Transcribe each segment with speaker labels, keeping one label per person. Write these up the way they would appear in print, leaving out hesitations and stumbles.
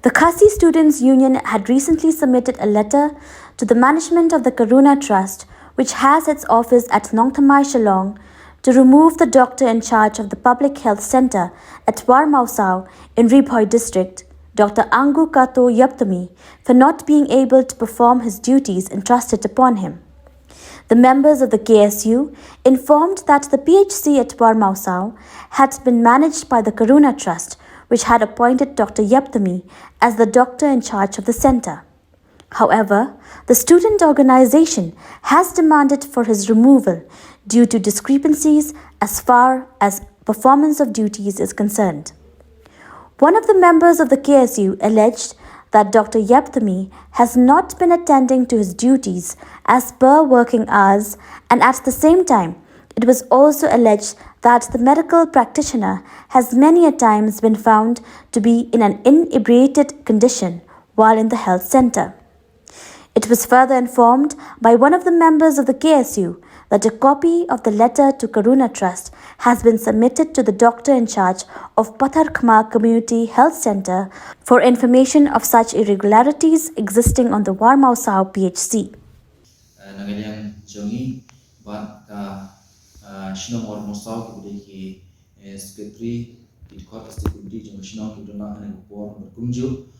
Speaker 1: The Khasi Students Union had recently submitted a letter to the management of the Karuna Trust, which has its office at Nongthymmai Shillong, to remove the doctor in charge of the Public Health Centre at Warmawsaw in Ri Bhoi District, Dr. Angukato Yepthomi, for not being able to perform his duties entrusted upon him. The members of the KSU informed that the PHC at Warmawsaw had been managed by the Karuna Trust, which had appointed Dr. Yepthomi as the doctor in charge of the centre. However, the student organisation has demanded for his removal due to discrepancies as far as performance of duties is concerned. One of the members of the KSU alleged that Dr. Yepthomi has not been attending to his duties as per working hours, and at the same time, it was also alleged that the medical practitioner has many a times been found to be in an inebriated condition while in the health centre. It was further informed by one of the members of the KSU that a copy of the letter to Karuna Trust has been submitted to the doctor in charge of Patharkhma Community Health Centre for information of such irregularities existing on the Warmawsaw PHC.
Speaker 2: Nagaliang jongi bat ka Shillong Warmawsaw ki secretary di Khasi Students Union Shillong ki dona Angukato berkunjung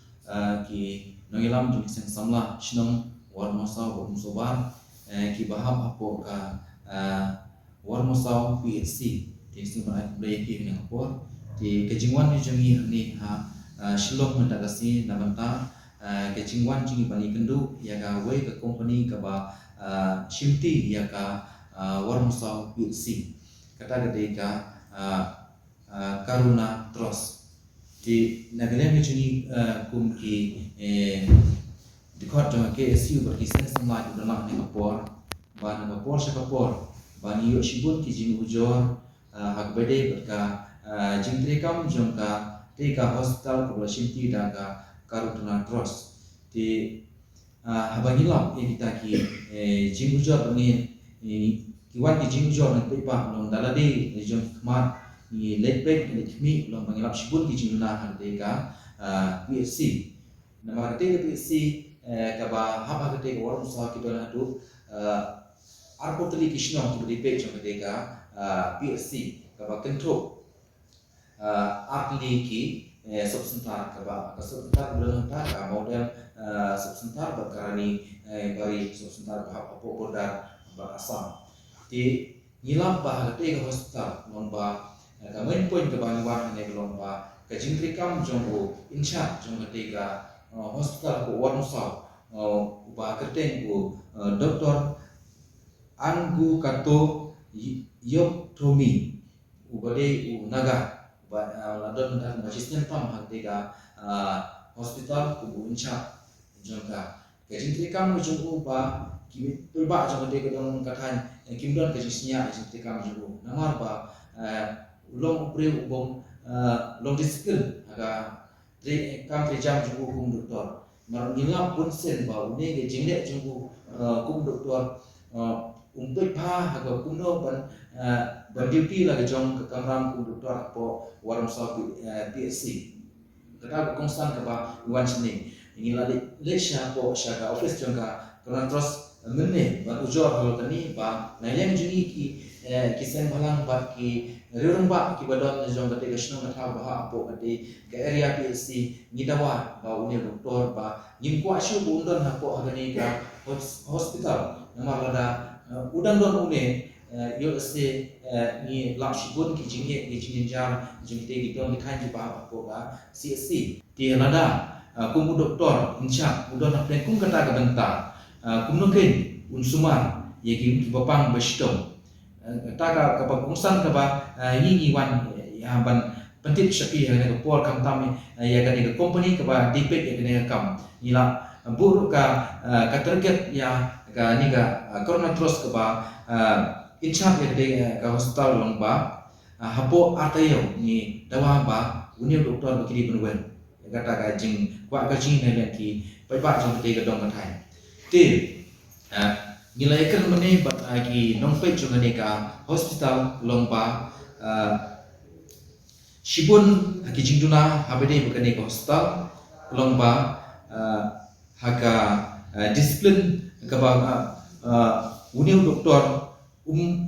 Speaker 2: ki nangilam jong sen samla Shillong Warmawsaw Warmawsaw ki baham apo ka Warmawsaw PHC di sini boleh ki ngapor di kejingwan ni jongi ni ha Shillong mendagasi namanta kejingwan jingi bani kendu ya ga wei ke company ka ba Shimti ya ka Warmawsaw PHC kata ketika Karuna Trust di Nagaland ni juni kum ki di khot jong KSU berkisah semua di dalam ni kapor ban kapor sekapor ban yo shibut ki jing ujor hak bede berka jing trekam jong ka teka hospital ko Shimti da ka Karuna Trust di habangilam kita ki jing ujor ni kiwan ki jing ujor ni pepa long dalade jong kmat ni lepek ni khmi long bangilap shibut ki jing na han teka PHC nama ketika PHC kaba haba ketika Warmawsaw kita hadu arpoteli kisno ki lepek jong ketika PHC kaba kentrok artli ki subsentar kaba subsentar bulan ka model subsentar berkarani bari subsentar bahap apo kodar berasam di ngilam bah ketika hospital lomba kamen poin ke bangwan ne lomba kajingtrikam jonggo insha jong ketika hospital ko Warmawsaw ubah kerteng ko Dr. Angukato Yepthomi ubade naga ladon dan asisten tam ketika hospital ko insha jongka kajingtrikam jonggo ba kimi pelba jong ketika dong kathan kimdon kajisnya kajingtrikam jonggo namar ba long upre ubom long diskill aga kam jam jonggo kum doktor mar ngilap pun sen ba une ge jingle jonggo kum doktor umpe pha aga kumno ban duty la ge jong ke kamram kum doktor po Warmawsaw PHC kata kongsan ke ba wan sini ngila le sha po sha ka office jong ka Karuna Trust menne ba ujor hol tani ba nayang juni ki kisen balang ba ki rirung ba ki badon jong ketika shno ngata ba apo kati ke area PHC ngidawa ba une doktor ba ngimkwa shu bundon hapo agani ka hospital nama lada udan don une yo se ni lapshibun ki jingye ki jinjar jingte ki dong dikan ji ba apo ka CSC ti lada kum doktor insya udon apne kum kata ka benta kum nukin unsumar yegi ki bapang bestong taka kapag kungsan ka ba wan ban pentit syapi yang ka por kam tam ya ka ni company ka ba dipek ya ni kam ila buru ka target ya ka ni ka Karuna Trust ka ba in charge ya ka hospital long ba hapo atayo ni dawa ba uni doktor bakiri benwen kata ka jing kwa ka jing ne ki pai ba jong te ka dong ka thai ti nilai kan mene bat agi nongpei jongane ka hospital longba shibun haki jingduna habede bukane ka hospital kelomba haga disiplin kaba uniu doktor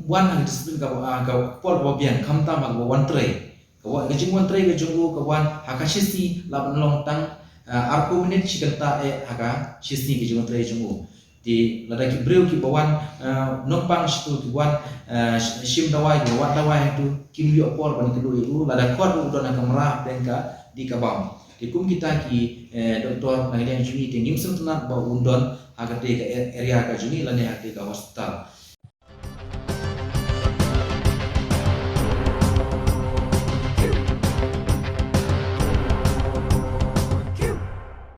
Speaker 2: wan hang disiplin kaba pol bobian kamta mag wan tray kawan gejing wan tray gejing kawan haka sisi laban long tang arko menit cikenta haka sisi gejing wan tray jungu di lada ki breu ki bawan nompang situ ki wan shim dawai ki wan dawai tu kim yo pol ban kedu itu lada kor udon haka merah dengka di kabam di kum kita ki doktor nang yang juni tingim sentenat ba undon haka te area ka juni lane haka ka hospital